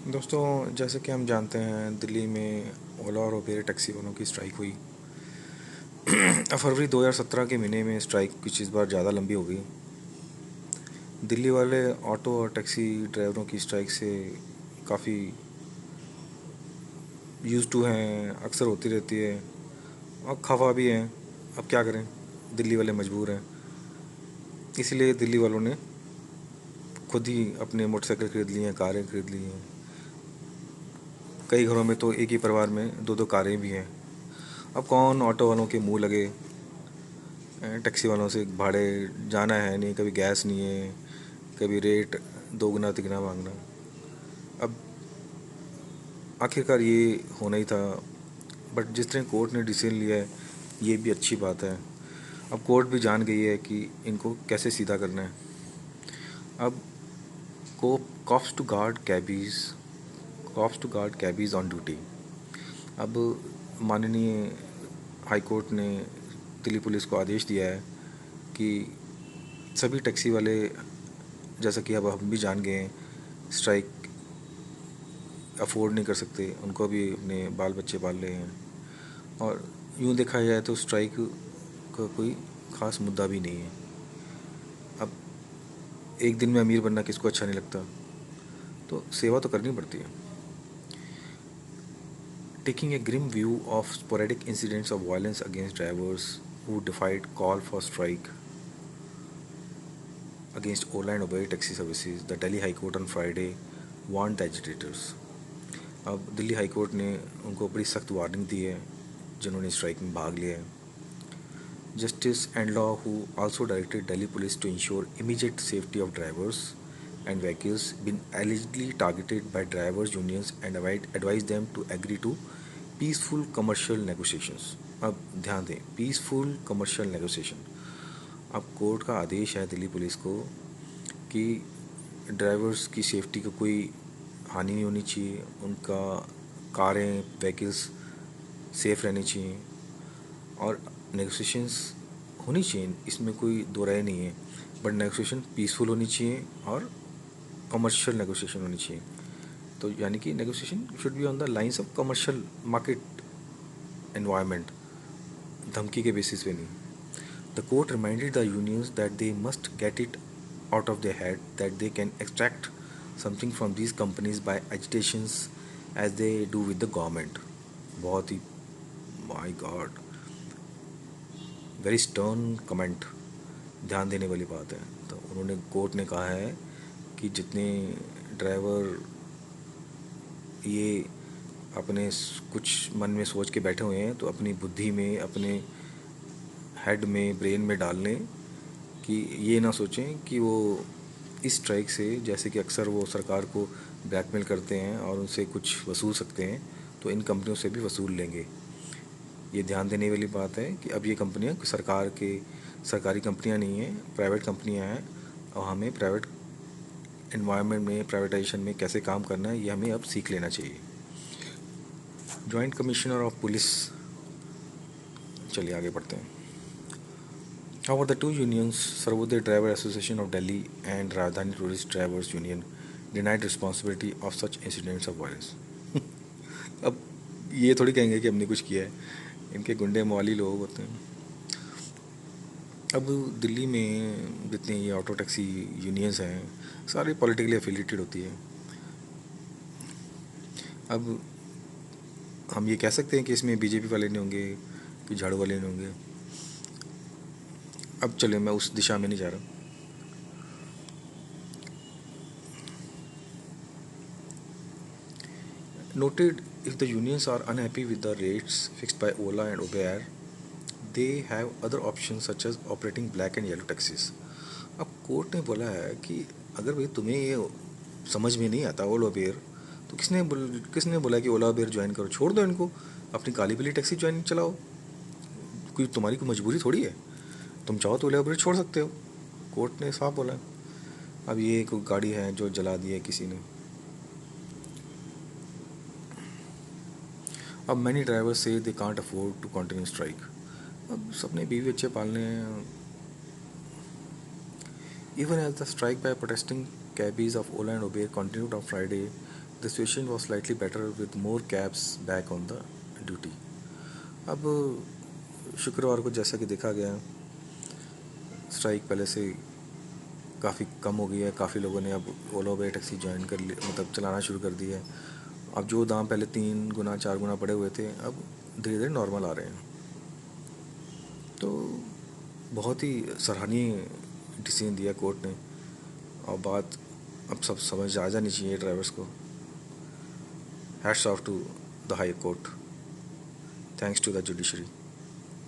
दोस्तों, जैसे कि हम जानते हैं, दिल्ली में ओला और उबेर टैक्सी वालों की स्ट्राइक हुई। फरवरी 2017 के महीने में स्ट्राइक कुछ इस बार ज़्यादा लंबी हो गई। दिल्ली वाले ऑटो और टैक्सी ड्राइवरों की स्ट्राइक से काफ़ी यूज़ टू हैं, अक्सर होती रहती है और खफा भी हैं। अब क्या करें, दिल्ली वाले मजबूर हैं। इसलिए दिल्ली वालों ने खुद ही अपने मोटरसाइकिल खरीद लिए हैं, कारें खरीद ली हैं। कई घरों में तो एक ही परिवार में दो दो कारें भी हैं। अब कौन ऑटो वालों के मुंह लगे टैक्सी वालों से भाड़े जाना है नहीं, कभी गैस नहीं है, कभी रेट दोगुना तिगुना मांगना। अब आखिरकार ये होना ही था। बट जिस तरह कोर्ट ने डिसीजन लिया है, ये भी अच्छी बात है। अब कोर्ट भी जान गई है कि इनको कैसे सीधा करना है। अब को cops to guard cabbies on duty. अब माननीय हाई कोर्ट ने दिल्ली पुलिस को आदेश दिया है कि सभी टैक्सी वाले, जैसा कि अब हम भी जान गए हैं, स्ट्राइक अफोर्ड नहीं कर सकते, उनको भी अपने बाल बच्चे पाल रहे हैं। और यूँ देखा जाए तो स्ट्राइक का कोई ख़ास मुद्दा भी नहीं है। अब एक दिन में अमीर बनना किसको अच्छा नहीं लगता, तो सेवा तो करनी पड़ती है। Taking a grim view of sporadic incidents of violence against drivers who defied call for strike against Ola and Uber taxi services, the Delhi High Court on Friday warned the agitators. अब Delhi high court ने उनको बड़ी सख्त warning दी है जिन्होंने strike में भाग लिया है। Justice and law who also directed Delhi police to ensure immediate safety of drivers and vehicles been allegedly targeted by drivers unions and advised them to agree to peaceful commercial negotiations. अब ध्यान दें, peaceful commercial negotiation. अब court का आदेश है Delhi police को कि drivers की safety को कोई हानि नहीं होनी चाहिए, उनका कारें व्हीकल्स सेफ़ रहनी चाहिए और नेगोशिएशंस होनी चाहिए, इसमें कोई दो राय नहीं है। बट नेगोशिएशन पीसफुल होनी चाहिए और कमर्शियल नेगोशिएशन होनी चाहिए। तो यानी कि negotiation should be on the lines of commercial market environment, धमकी के बेसिस पे नहीं। The court reminded the unions that they must get it out of their head that they can extract something from these companies by agitations as they do with the government. बहुत ही my God, very stern comment, ध्यान देने वाली बात है। तो उन्होंने, court ने कहा है कि जितने ड्राइवर ये अपने कुछ मन में सोच के बैठे हुए हैं, तो अपनी बुद्धि में, अपने हेड में, ब्रेन में डाल लें कि ये ना सोचें कि वो इस स्ट्राइक से, जैसे कि अक्सर वो सरकार को ब्लैकमेल करते हैं और उनसे कुछ वसूल सकते हैं, तो इन कंपनियों से भी वसूल लेंगे। ये ध्यान देने वाली बात है कि अब ये कंपनियां सरकारी कंपनियां नहीं हैं, प्राइवेट कंपनियां हैं और हमें प्राइवेट एनवायरनमेंट में, प्राइवेटाइजेशन में कैसे काम करना है, ये हमें अब सीख लेना चाहिए। जॉइंट कमिश्नर ऑफ पुलिस, चलिए आगे बढ़ते हैं। However, the two unions, Sarvodaya Driver Association of Delhi and Rajdhani Tourist Drivers Union, denied responsibility of such incidents of violence. अब ये थोड़ी कहेंगे कि हमने कुछ किया है, इनके गुंडे मवाली लोग होते हैं। अब दिल्ली में जितनी ये ऑटो टैक्सी यूनियंस हैं, सारी पॉलिटिकली एफिलिएटेड होती है। अब हम ये कह सकते हैं कि इसमें बीजेपी वाले नहीं होंगे कि झाड़ू वाले नहीं होंगे। अब चले, मैं उस दिशा में नहीं जा रहा। Noted, if the unions are unhappy with the rates fixed by Ola and Uber, they have other options such as operating black and yellow taxis. अब कोर्ट ने बोला है कि अगर भाई तुम्हें ये समझ में नहीं आता ओला उबेर, तो किसने बोला कि ओला उबेर ज्वाइन करो? छोड़ दो इनको, अपनी काली पीली टैक्सी ज्वाइन चलाओ। कोई तुम्हारी कोई मजबूरी थोड़ी है, तुम चाहो तो ओला उबेर छोड़ सकते हो। कोर्ट ने साफ बोला। अब ये कोई गाड़ी है जो जला दी है किसी ने। अब many drivers say they can't afford to continue strike. अब सबने बीवी बच्चे पालने हैं। Even as the strike by protesting cabbies of Ola and Uber continued on Friday, the situation was slightly better with more cabs back on the duty. अब शुक्रवार को जैसा कि देखा गया, स्ट्राइक पहले से काफ़ी कम हो गई है। काफ़ी लोगों ने अब ओला उबेर टैक्सी ज्वाइन कर ली, मतलब चलाना शुरू कर दिया है। अब जो दाम पहले 3 गुना 4 गुना पड़े हुए थे, अब धीरे धीरे नॉर्मल आ रहे हैं। तो बहुत ही सराहनीय डिसीजन दिया कोर्ट ने, और बात अब सब समझ आ जानी चाहिए ड्राइवर्स को। Hats off to the high court, thanks to the judiciary.